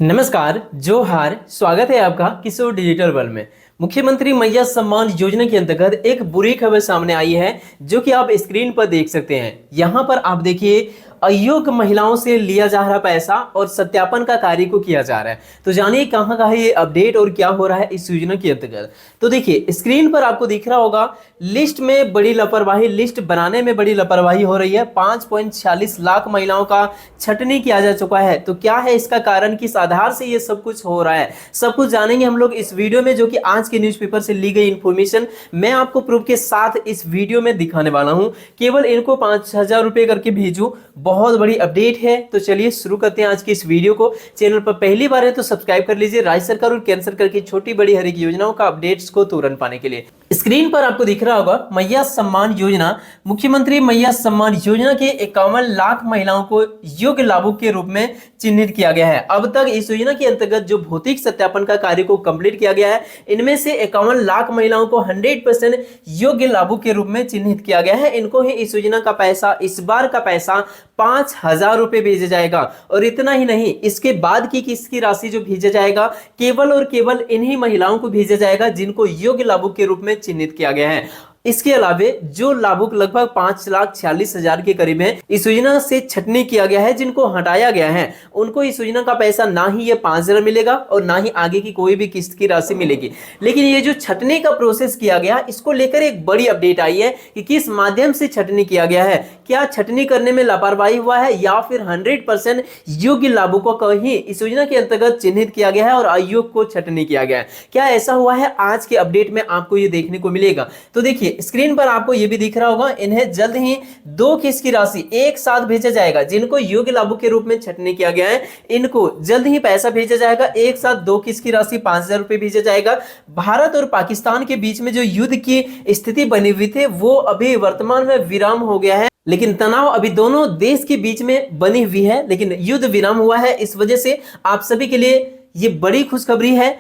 नमस्कार, जोहार। स्वागत है आपका किशोर डिजिटल वर्ल्ड में। मुख्यमंत्री मैया सम्मान योजना के अंतर्गत एक बुरी खबर सामने आई है, जो कि आप स्क्रीन पर देख सकते हैं। यहाँ पर आप देखिए, अयोग्य महिलाओं से लिया जा रहा पैसा और सत्यापन का कार्य को किया जा रहा है। तो जानिए कहाँ का है ये अपडेट और क्या हो रहा है इस योजना के अंतर्गत। तो देखिए, स्क्रीन पर आपको दिख रहा होगा, लिस्ट में बड़ी लापरवाही, लिस्ट बनाने में बड़ी लापरवाही हो रही है। 5.46 लाख महिलाओं का छटनी किया जा चुका है। तो क्या है इसका कारण, किस आधार से ये सब कुछ हो रहा है, सब कुछ जानेंगे हम लोग इस वीडियो में, जो कि आज के न्यूज़पेपर से ली गई इंफॉर्मेशन मैं आपको प्रूफ के साथ इस वीडियो में दिखाने वाला हूं। केवल इनको 5,000 रुपए करके भेजू, बहुत बड़ी अपडेट है। तो चलिए शुरू करते हैं आज की इस वीडियो को। चैनल पर पहली बार है तो सब्सक्राइब कर लीजिए। राज्य सरकार और केंद्र सरकार की छोटी बड़ी हर एक योजनाओं का अपडेट्स को तुरंत पाने के लिए। स्क्रीन पर आपको दिख रहा होगा, मैया सम्मान योजना। मुख्यमंत्री मैया सम्मान योजना के 51 लाख महिलाओं को योग्य लाभुक के रूप में चिन्हित किया गया है। अब तक इस योजना के अंतर्गत जो भौतिक सत्यापन का कार्य को कंप्लीट किया गया है, इनमें से 51 लाख महिलाओं को 100% योग्य लाभुक के रूप में चिन्हित किया गया है। इनको ही इस योजना का पैसा, इस बार का पैसा 5,000 रुपए भेजा जाएगा। और इतना ही नहीं, इसके बाद की किस्त की राशि जो भेजा जाएगा, केवल और केवल इन्हीं महिलाओं को भेजा जाएगा जिनको योग्य लाभुक के रूप में चिन्हित किया गया है। इसके अलावे जो लाभुक लगभग 5,46,000 के करीब है, इस योजना से छटनी किया गया है, जिनको हटाया गया है, उनको इस योजना का पैसा ना ही ये 5,000 मिलेगा और ना ही आगे की कोई भी किस्त की राशि मिलेगी। लेकिन ये जो छटनी का प्रोसेस किया गया, इसको लेकर एक बड़ी अपडेट आई है कि किस माध्यम से छटनी किया गया है। क्या छटनी करने में लापरवाही हुआ है, या फिर 100% योग्य लाभुकों को ही इस योजना के अंतर्गत चिन्हित किया गया है और अयोग्य को छटनी किया गया है। क्या ऐसा हुआ है, आज के अपडेट में आपको ये देखने को मिलेगा। तो देखिए, स्क्रीन पर आपको यह भी दिख रहा होगा, इन्हें जल्द ही 2 किस्त की राशि एक साथ भेजा जाएगा। जिनको योग्य लाभुक के रूप में छटनी किया गया है, इनको जल्द ही पैसा भेजा जाएगा। एक साथ 2 किस्त की राशि 5,000 रुपए भेजा जाएगा। भारत और पाकिस्तान के बीच में जो युद्ध की स्थिति बनी हुई थी, वो अभी वर्तमान में विराम हो गया है। लेकिन तनाव अभी दोनों देश के बीच में बनी हुई है, लेकिन युद्ध विराम हुआ है। इस वजह से आप सभी के लिए ये बड़ी खुशखबरी है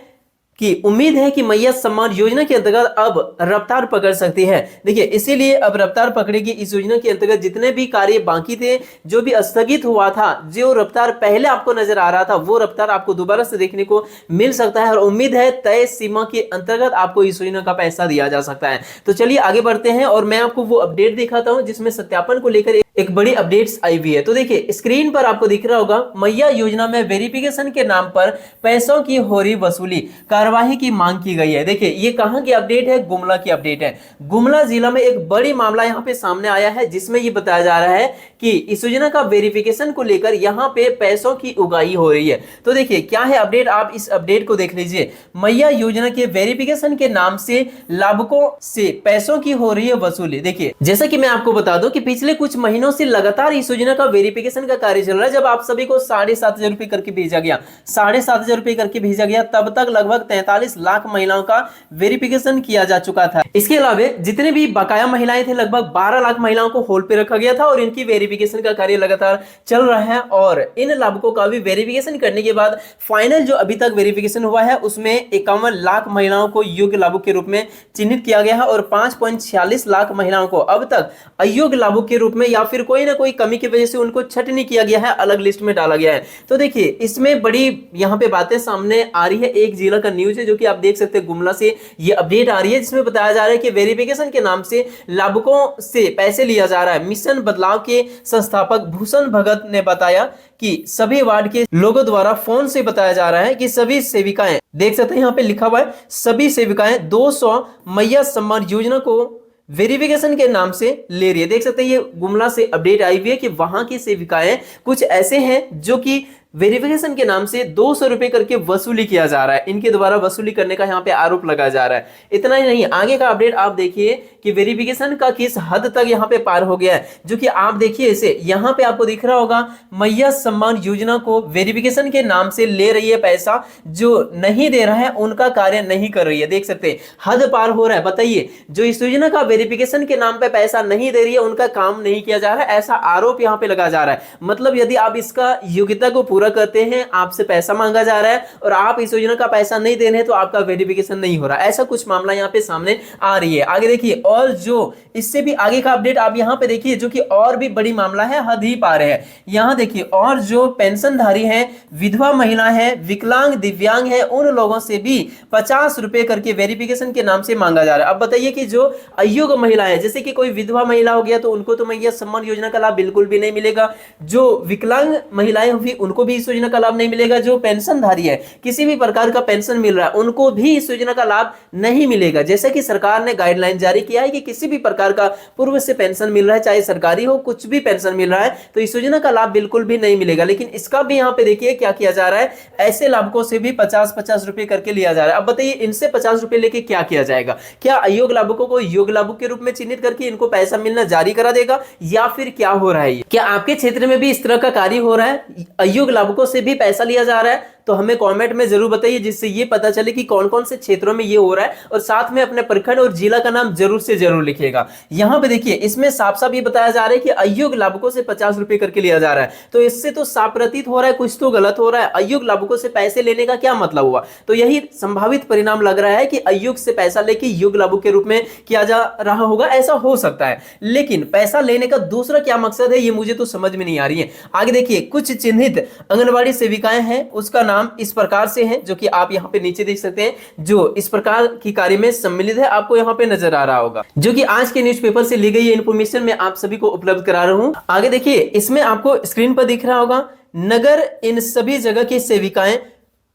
कि उम्मीद है कि मैया सम्मान योजना के अंतर्गत अब रफ्तार पकड़ सकती है। देखिए, इसीलिए अब रफ्तार पकड़ेगी। इस योजना के अंतर्गत जितने भी कार्य बाकी थे, जो भी स्थगित हुआ था, जो रफ्तार पहले आपको नजर आ रहा था, वो रफ्तार आपको दोबारा से देखने को मिल सकता है। और उम्मीद है तय सीमा के अंतर्गत आपको इस योजना का पैसा दिया जा सकता है। तो चलिए आगे बढ़ते हैं और मैं आपको वो अपडेट दिखाता हूं जिसमें सत्यापन को लेकर एक बड़ी अपडेट्स आई हुई है। तो देखिए, स्क्रीन पर आपको दिख रहा होगा, मैया योजना में वेरिफिकेशन के नाम पर पैसों की हो रही वसूली, कार्यवाही की मांग की गई है। देखिए, ये कहां की अपडेट है, गुमला की अपडेट है। गुमला जिला में एक बड़ी मामला यहां पे सामने आया है, जिसमें ये बताया जा रहा है कि इस योजना का वेरिफिकेशन को लेकर यहां पे पैसों की उगाही हो रही है। तो देखिए क्या है अपडेट, आप इस अपडेट को देख लीजिए। मैया योजना के वेरिफिकेशन के नाम से लाभुकों से पैसों की हो रही है वसूली। देखिए, जैसा कि मैं आपको बता दूं कि पिछले कुछ महीनों से लगातार इस योजना का वेरिफिकेशन का कार्य चल रहा है। जब आप सभी को 7,500 रुपए करके भेजा गया, 7,500 रुपए करके भेजा गया, तब तक लगभग 43 लाख महिलाओं का वेरिफिकेशन किया जा चुका था। इसके अलावा जितने भी बकाया महिलाएं थे, लगभग 12 लाख महिलाओं को होल्ड पे रखा गया था और इनकी वेरिफिकेशन का कार्य लगातार चल रहा है। और इन लाभुकों का भी वेरिफिकेशन करने के बाद फाइनल जो अभी तक वेरिफिकेशन हुआ है, उसमें 51 लाख महिलाओं को योग्य लाभुक के रूप में चिन्हित किया गया है और 5.46 लाख महिलाओं को अब तक अयोग्य लाभुक के रूप में या फिर कोई ना कोई कमी की वजह से उनको छटनी किया गया है, अलग लिस्ट में डाला गया है। तो देखिए, इसमें बड़ी यहां पे बातें सामने आ रही है। एक जिला का न्यूज है जो कि आप देख सकते हैं, गुमला से ये अपडेट आ रही है, जिसमें बताया जा रहा है कि वेरिफिकेशन के नाम से लाभुकों से पैसे लिया जा रहा है। मिशन बदलाव के संस्थापक भूषण भगत ने बताया कि सभी वार्ड के लोगों द्वारा फोन से बताया जा रहा है कि सभी सेविकाएं, देख सकते हैं यहां पे लिखा हुआ है, सभी सेविकाएं 200 मैया सम्मान योजना को वेरिफिकेशन के नाम से ले रही है। देख सकते हैं ये गुमला से अपडेट आई हुई है कि वहां की सेविकाएं कुछ ऐसे हैं जो कि वेरिफिकेशन के नाम से 200 रुपए करके वसूली किया जा रहा है। इनके द्वारा वसूली करने का यहाँ पे आरोप लगाया जा रहा है। इतना ही नहीं, आगे का अपडेट आप देखिए कि वेरिफिकेशन का किस हद तक यहाँ पे पार हो गया है, जो कि आप देखिए इसे यहाँ पे आपको दिख रहा होगा, मैया सम्मान योजना को वेरिफिकेशन के नाम से ले रही है पैसा, जो नहीं दे रहा है उनका कार्य नहीं कर रही है। देख सकते हैं हद पार हो रहा है। बताइए, जो इस योजना का वेरिफिकेशन के नाम पे पैसा नहीं दे रही है, उनका काम नहीं किया जा रहा है, ऐसा आरोप यहाँ पे लगाया जा रहा है। मतलब यदि आप इसका योग्यता को पूरा करते हैं आपसे पैसा मांगा जा रहा है और आप इस योजना का पैसा नहीं दे रहे हैं तो आपका वेरिफिकेशन नहीं हो रहा। ऐसा कुछ मामला यहाँ पे सामने आ रही है। आगे देखिए, और जो इससे भी आगे का अपडेट आप यहाँ पे देखिए, जो कि और भी बड़ी मामला है, हद ही पार है। यहाँ देखिए, और जो पेंशनधारी है, विधवा महिला है, विकलांग दिव्यांग है, उन लोगों से भी 50 रुपए करके वेरिफिकेशन के नाम से मांगा जा रहा है। अब बताइए कि जो अयोग्य महिला है, जैसे कि कोई विधवा महिला हो गया तो उनको तो मैया सम्मान योजना का लाभ बिल्कुल भी नहीं मिलेगा। जो विकलांग महिलाएं होंगी उनको भी इस योजना का लाभ नहीं मिलेगा। जो पेंशनधारी है, किसी भी प्रकार का पेंशन मिल रहा है, उनको भी इस योजना का लाभ नहीं मिलेगा। जैसे कि सरकार ने गाइडलाइन जारी किया है कि किसी भी प्रकार का पूर्व से पेंशन मिल रहा है, चाहे सरकारी हो, कुछ भी पेंशन मिल रहा है, तो इस योजना का लाभ बिल्कुल भी नहीं मिलेगा। लेकिन इसका भी यहाँ पे देखिए क्या किया जा रहा है, ऐसे लाभुकों से भी 50-50 रुपए करके लिया जा रहा है। अब बताइए, इनसे 50 रुपए लेके क्या किया जाएगा? क्या अयोग्य लाभुकों को योग्य लाभुक के रूप में चिन्हित करके इनको पैसा मिलना जारी करा देगा, या फिर क्या हो रहा है? क्या आपके क्षेत्र में भी इस तरह का कार्य हो रहा है, अयोग्य लाभुकों से भी पैसा लिया जा रहा है? तो हमें कमेंट में जरूर बताइए, जिससे ये पता चले कि कौन कौन से क्षेत्रों में ये हो रहा है, और साथ में अपने प्रखंड और जिला का नाम जरूर से जरूर लिखिएगा। यहाँ पे देखिए, इसमें साफ साफ ये बताया जा रहा है कि अयोग्य लाभुकों से 50 रुपए करके लिया जा रहा है। तो इससे तो साफ प्रतीत हो रहा है कुछ तो गलत हो रहा है। अयोग्य लाभुकों से पैसे लेने का क्या मतलब हुआ? तो यही संभावित परिणाम लग रहा है कि अयोग्य से पैसा लेके योग्य लाभुक के रूप में किया जा रहा होगा, ऐसा हो सकता है। लेकिन पैसा लेने का दूसरा क्या मकसद है, ये मुझे तो समझ में नहीं आ रही है। आगे देखिए, कुछ चिन्हित आंगनबाड़ी सेविकाएं हैं, उसका नाम इस प्रकार से है, जो कि आप यहाँ पे नीचे देख सकते हैं, जो इस प्रकार की कार्य में सम्मिलित है, आपको यहाँ पे नजर आ रहा होगा, जो कि आज के न्यूज़पेपर से ली गई इंफॉर्मेशन मैं आप सभी को उपलब्ध करा रहा हूं। आगे देखिए, इसमें आपको स्क्रीन पर दिख रहा होगा, नगर इन सभी जगह की सेविकाएं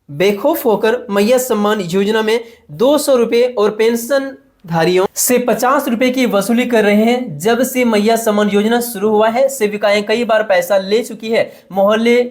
बेखौफ होकर मैया सम्मान योजना में 200 रुपए और पेंशन धारियों से 50 रुपए की वसूली कर रहे हैं। जब से मैया सम्मान योजना शुरू हुआ है, सेविकाएं कई बार पैसा ले चुकी है। मोहल्ले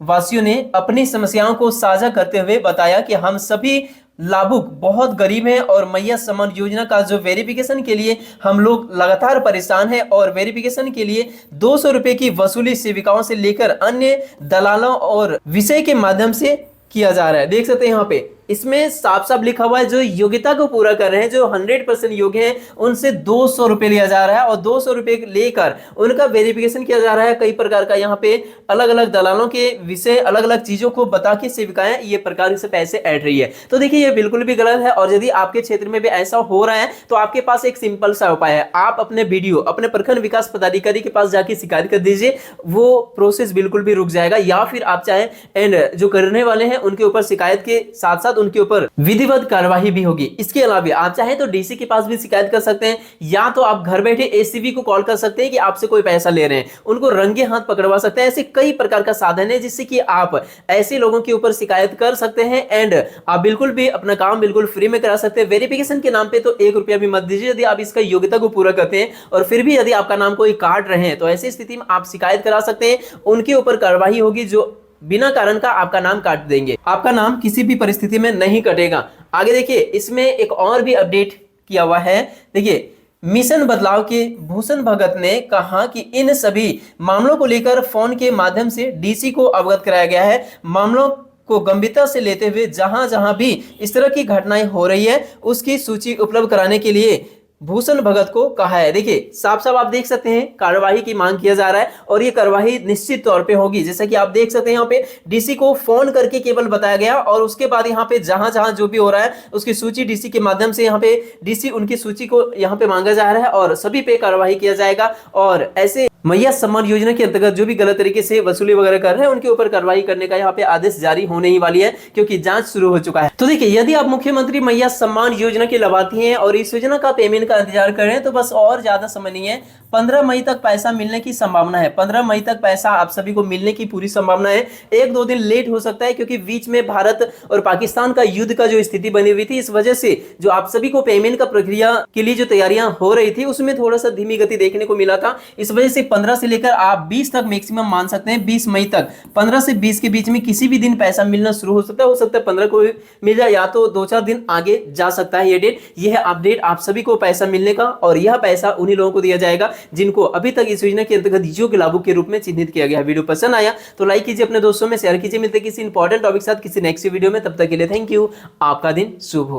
वासियों ने अपनी समस्याओं को साझा करते हुए बताया कि हम सभी लाभुक बहुत गरीब हैं और मैया सम्मान योजना का जो वेरिफिकेशन के लिए हम लोग लगातार परेशान हैं, और वेरिफिकेशन के लिए 200 रुपए की वसूली सेविकाओं से लेकर अन्य दलालों और विषय के माध्यम से किया जा रहा है। देख सकते हैं यहाँ पे इसमें साफ साफ लिखा हुआ है, जो योग्यता को पूरा कर रहे हैं, जो 100% योग्य हैं, उनसे 200 रुपए लिया जा रहा है और 200 रुपए लेकर उनका वेरिफिकेशन किया जा रहा है। कई प्रकार का यहाँ पे अलग अलग दलालों के विषय, अलग अलग चीजों को बता के सेविकाएं ये प्रकार से पैसे ऐड रही है। तो देखिए, ये बिल्कुल भी गलत है, और यदि आपके क्षेत्र में भी ऐसा हो रहा है तो आपके पास एक सिंपल सा उपाय है। आप अपने वीडियो अपने प्रखंड विकास पदाधिकारी के पास जाके शिकायत कर दीजिए, वो प्रोसेस बिल्कुल भी रुक जाएगा। या फिर आप चाहे एंड जो करने वाले हैं उनके ऊपर शिकायत के साथ साथ उनके ऊपर विधिवत कार्यवाही भी होगी। इसके अलावा आप चाहे तो डीसी के पास भी शिकायत कर सकते हैं, या तो आप घर बैठे एसीबी को कॉल कर सकते हैं कि आपसे कोई पैसा ले रहे हैं, उनको रंगे हाथ पकड़वा सकते हैं। ऐसे कई प्रकार का साधन है जिससे कि आप ऐसे लोगों के ऊपर शिकायत कर सकते हैं, एंड आप बिल्कुल भी अपना काम बिल्कुल फ्री में करा सकते हैं। वेरिफिकेशन के नाम पे तो 1 रुपया भी मत दीजिए यदि आप इसका योग्यता को पूरा करते हैं, और फिर भी यदि आपका नाम कोई काट रहे हैं तो ऐसी स्थिति में आप शिकायत करा सकते हैं, उनके ऊपर कार्रवाई होगी जो बिना कारण का आपका नाम काट देंगे। आपका नाम किसी भी परिस्थिति में नहीं कटेगा। आगे देखिए, इसमें एक और भी अपडेट किया हुआ है। देखिए, मिशन बदलाव के भूषण भगत ने कहा कि इन सभी मामलों को लेकर फोन के माध्यम से डीसी को अवगत कराया गया है। मामलों को गंभीरता से लेते हुए जहां जहां भी इस तरह की घटनाएं हो रही है उसकी सूची उपलब्ध कराने के लिए भूषण भगत को कहा है। देखिए, साफ साफ आप देख सकते हैं कार्यवाही की मांग किया जा रहा है, और ये कार्यवाही निश्चित तौर पे होगी। जैसा कि आप देख सकते हैं, यहाँ पे डीसी को फोन करके केवल बताया गया, और उसके बाद यहाँ पे जहां जहां जो भी हो रहा है उसकी सूची डीसी के माध्यम से यहाँ पे डीसी उनकी सूची को यहाँ पे मांगा जा रहा है, और सभी पे कार्यवाही किया जाएगा। और ऐसे मैया सम्मान योजना के अंतर्गत जो भी गलत तरीके से वसूली वगैरह कर रहे हैं उनके ऊपर कार्रवाई करने का यहाँ पे आदेश जारी होने ही वाली है, क्योंकि जांच शुरू हो चुका है। तो देखिए, यदि आप मुख्यमंत्री मैया सम्मान योजना के लाभार्थी हैं और इस योजना का पेमेंट का इंतजार कर रहे हैं, तो बस और ज्यादा समय नहीं है। 15 मई तक पैसा मिलने की संभावना है। 15 मई तक पैसा आप सभी को मिलने की पूरी संभावना है। 1-2 दिन लेट हो सकता है, क्योंकि बीच में भारत और पाकिस्तान का युद्ध का जो स्थिति बनी हुई थी, इस वजह से जो आप सभी को पेमेंट का प्रक्रिया के लिए जो तैयारियां हो रही थी उसमें थोड़ा सा धीमी गति देखने को मिला था। इस वजह से 15 से लेकर आप 20 तक मैक्सिमम मान सकते हैं, 20 मई तक 15 से 20 के बीच में किसी भी दिन पैसा मिलना शुरू हो सकता है 15 को मिल जाए, या तो 2-4 दिन आगे जा सकता है ये डेट। यह है अपडेट आप सभी को पैसा मिलने का, और यह पैसा उन्हीं लोगों को दिया जाएगा जिनको अभी तक इस योजना के अंतर्गत योग्य लाभुक के रूप में चिन्हित किया गया। वीडियो पसंद आया तो लाइक कीजिए, अपने दोस्तों में शेयर कीजिए। मिलते किसी इंपॉर्टेंट टॉपिक साथ किसी नेक्स्ट वीडियो में, तब तक के लिए थैंक यू। आपका दिन शुभ हो।